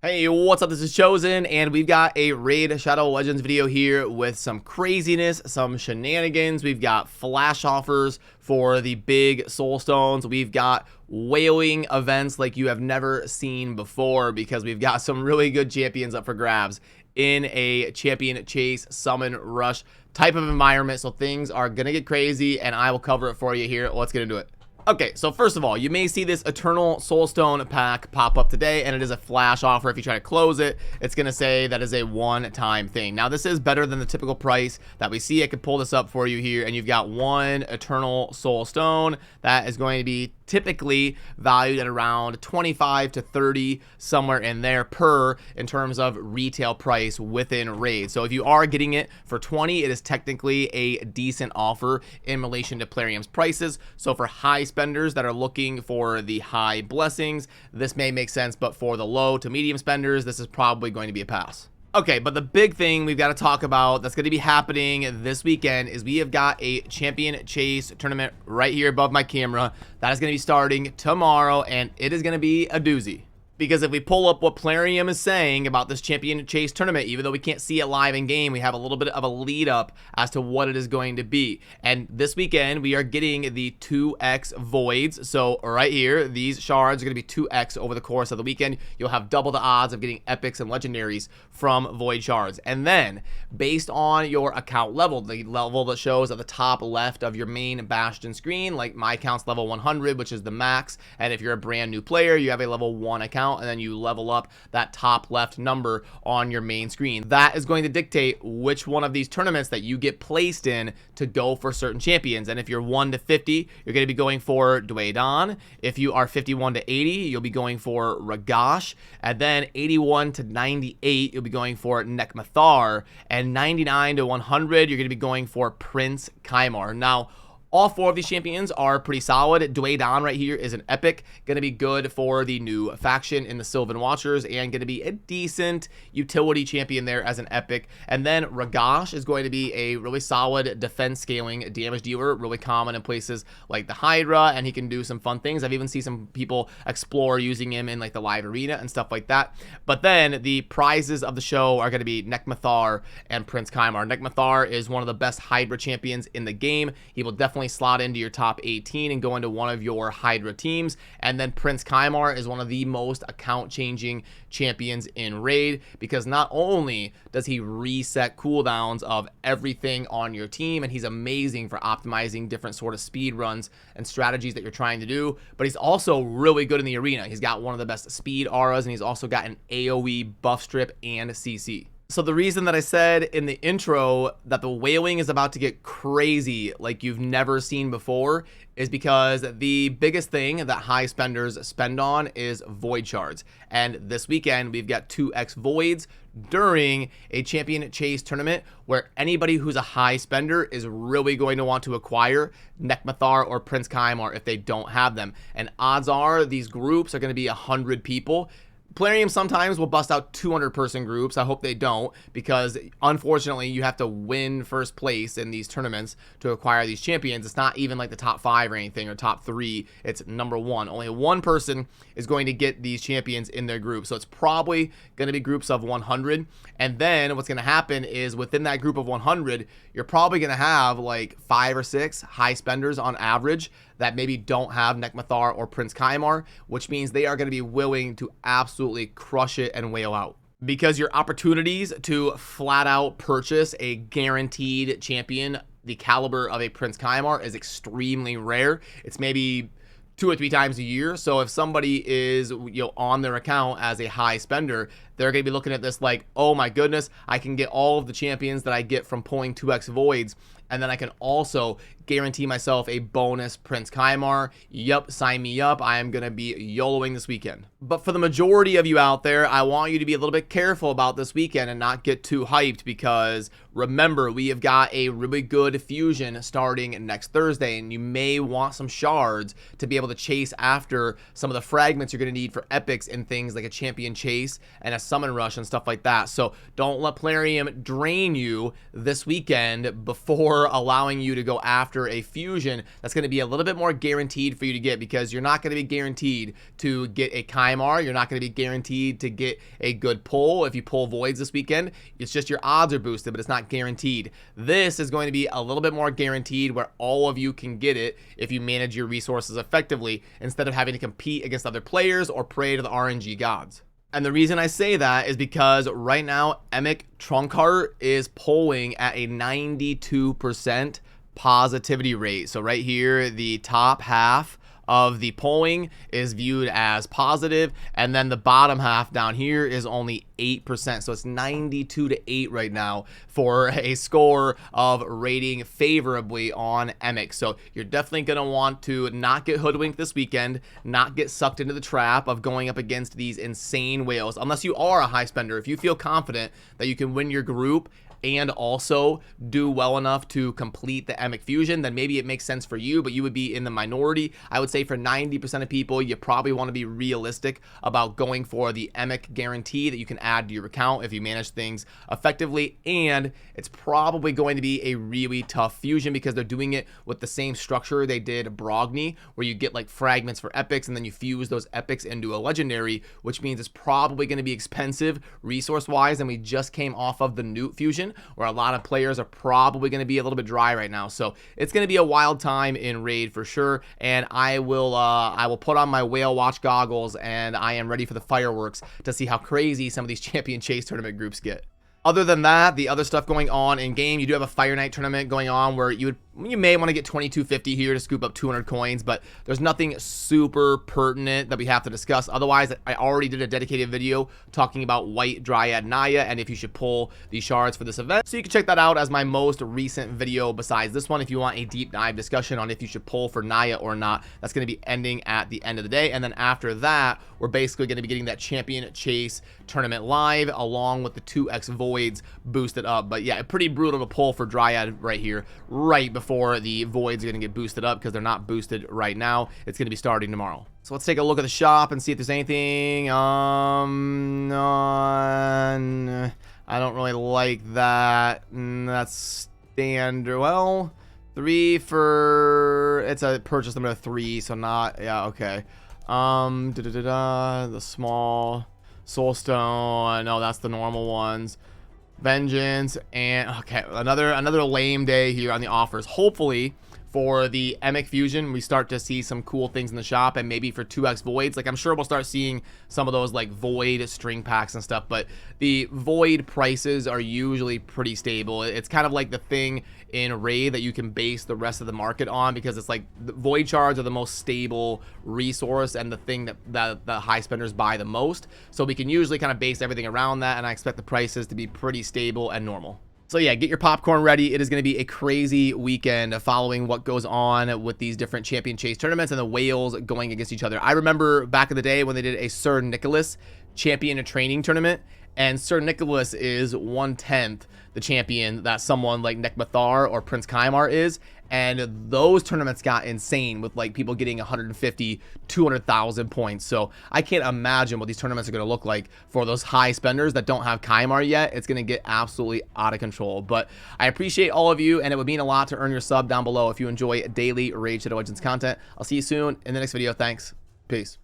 Hey, what's up? This is Chosen, and we've got a Raid Shadow Legends video here with some craziness, some shenanigans. We've got flash offers for the big soul stones. We've got whaling events like you have never seen before because we've got some really good champions up for grabs in a champion chase, summon, rush type of environment. So things are going to get crazy, and I will cover it for you here. Let's get into it. Okay, so first of all, you may see this Eternal Soulstone pack pop up today, and it is a flash offer. If you try to close it, it's going to say that is a one-time thing. Now, this is better than the typical price that we see. I could pull this up for you here, and you've got one Eternal Soulstone that is going to be typically valued at around 25 to 30, somewhere in there per in terms of retail price within Raid. So if you are getting it for 20, it is technically a decent offer in relation to Plarium's prices. So for high spenders that are looking for the high blessings, this may make sense, but for the low to medium spenders, this is probably going to be a pass. Okay, but the big thing we've got to talk about that's going to be happening this weekend is we have got a champion chase tournament right here above my camera that is going to be starting tomorrow, and it is going to be a doozy. Because if we pull up what Plarium is saying about this champion chase tournament, even though we can't see it live in game, we have a little bit of a lead up as to what it is going to be. And this weekend, we are getting the 2x voids. So right here, these shards are going to be 2x over the course of the weekend. You'll have double the odds of getting epics and legendaries from void shards. And then, based on your account level, the level that shows at the top left of your main Bastion screen, like my account's level 100, which is the max. And if you're a brand new player, you have a level 1 account, and then you level up that top left number on your main screen. That is going to dictate which one of these tournaments that you get placed in to go for certain champions. And if you're 1 to 50, you're going to be going for Dwaydan. If you are 51 to 80, you'll be going for Ragash. And then 81 to 98, you'll be going for Nekmathar. And 99 to 100, you're going to be going for Prince Kaimar. Now, all four of these champions are pretty solid. Dwaydan right here is an epic, going to be good for the new faction in the Sylvan Watchers, and going to be a decent utility champion there as an epic. And then Ragash is going to be a really solid defense scaling damage dealer, really common in places like the Hydra, and he can do some fun things. I've even seen some people explore using him in like the live arena and stuff like that. But then the prizes of the show are going to be Nekmathar and Prince Kaimar. Nekmathar is one of the best Hydra champions in the game. He will definitely slot into your top 18 and go into one of your Hydra teams. And then Prince Kaimar is one of the most account changing champions in Raid, because not only does he reset cooldowns of everything on your team, and he's amazing for optimizing different sort of speed runs and strategies that you're trying to do, but he's also really good in the arena. He's got one of the best speed auras, and he's also got an AoE buff strip and CC. So the reason that I said in the intro that the whaling is about to get crazy like you've never seen before is because the biggest thing that high spenders spend on is void shards. And this weekend, we've got 2x voids during a champion chase tournament where anybody who's a high spender is really going to want to acquire Nekmathar or Prince Kaimar if they don't have them. And odds are these groups are going to be 100 people. Plarium sometimes will bust out 200-person groups. I hope they don't, because unfortunately you have to win first place in these tournaments to acquire these champions. It's not even like the top 5 or anything, or top 3. It's number 1. Only one person is going to get these champions in their group. So it's probably going to be groups of 100. And then what's going to happen is within that group of 100, you're probably going to have like 5 or 6 high spenders on average that maybe don't have Nekmathar or Prince Kaimar, which means they are going to be willing to absolutely crush it and whale out. Because your opportunities to flat out purchase a guaranteed champion the caliber of a Prince Kaimar is extremely rare. It's maybe 2 or 3 times a year. So if somebody is, on their account as a high spender, they're going to be looking at this like, oh my goodness, I can get all of the champions that I get from pulling 2x voids, and then I can also guarantee myself a bonus Prince Kaimar. Yup, sign me up. I am going to be YOLOing this weekend. But for the majority of you out there, I want you to be a little bit careful about this weekend and not get too hyped, because remember, we have got a really good fusion starting next Thursday, and you may want some shards to be able to chase after some of the fragments you're going to need for epics and things like a champion chase and a summon rush and stuff like that. So don't let Plarium drain you this weekend before allowing you to go after a fusion that's going to be a little bit more guaranteed for you to get, because you're not going to be guaranteed to get a Kymar. You're not going to be guaranteed to get a good pull if you pull voids this weekend. It's just your odds are boosted, but it's not guaranteed. This is going to be a little bit more guaranteed, where all of you can get it if you manage your resources effectively, instead of having to compete against other players or pray to the RNG gods. And the reason I say that is because right now, Emic Trunkheart is pulling at a 92% positivity rate. So right here, the top half of the polling is viewed as positive, and then the bottom half down here is only 8%. So it's 92 to 8 right now for a score of rating favorably on Emic. So you're definitely going to want to not get hoodwinked this weekend, not get sucked into the trap of going up against these insane whales, unless you are a high spender. If you feel confident that you can win your group and also do well enough to complete the Emic Fusion, then maybe it makes sense for you, but you would be in the minority. I would say for 90% of people, you probably want to be realistic about going for the Emic guarantee that you can add to your account if you manage things effectively, and it's probably going to be a really tough fusion because they're doing it with the same structure they did Brogni, where you get like fragments for epics and then you fuse those epics into a legendary, which means it's probably going to be expensive resource-wise, and we just came off of the Newt fusion, where a lot of players are probably going to be a little bit dry right now. So it's going to be a wild time in Raid for sure, and I will put on my whale watch goggles, and I am ready for the fireworks to see how crazy some of these champion chase tournament groups get. Other than that, the other stuff going on in game, you do have a Fire Knight tournament going on where you may want to get 2250 here to scoop up 200 coins, but there's nothing super pertinent that we have to discuss. Otherwise, I already did a dedicated video talking about White Dryad Naya and if you should pull these shards for this event. So you can check that out as my most recent video besides this one if you want a deep dive discussion on if you should pull for Naya or not. That's going to be ending at the end of the day. And then after that, we're basically going to be getting that Champion Chase tournament live along with the 2x Voids boosted up. But yeah, pretty brutal to pull for Dryad right here, right before the Voids are going to get boosted up, because they're not boosted right now. It's going to be starting tomorrow. So let's take a look at the shop and see if there's anything. I don't really like that. That's standard. Well, 3 for, it's a purchase number 3, so not, yeah, okay. The small Soulstone, no, that's the normal ones. Vengeance, and okay, another lame day here on the offers. Hopefully for the Emic Fusion, we start to see some cool things in the shop, and maybe for 2x Voids, like I'm sure we'll start seeing some of those like Void string packs and stuff, but the Void prices are usually pretty stable. It's kind of like the thing in Raid that you can base the rest of the market on, because it's like the Void shards are the most stable resource and the thing that the high spenders buy the most. So we can usually kind of base everything around that, and I expect the prices to be pretty stable and normal. So yeah, get your popcorn ready. It is going to be a crazy weekend following what goes on with these different champion chase tournaments and the whales going against each other. I remember back in the day when they did a Sir Nicholas champion training tournament, and Sir Nicholas is 1/10 the champion that someone like Nekmathar or Prince Kymar is, and those tournaments got insane with like people getting 150, 200,000 points. So I can't imagine what these tournaments are going to look like for those high spenders that don't have Kymar yet. It's going to get absolutely out of control. But I appreciate all of you, and it would mean a lot to earn your sub down below if you enjoy daily Raid Shadow Legends content. I'll see you soon in the next video. Thanks. Peace.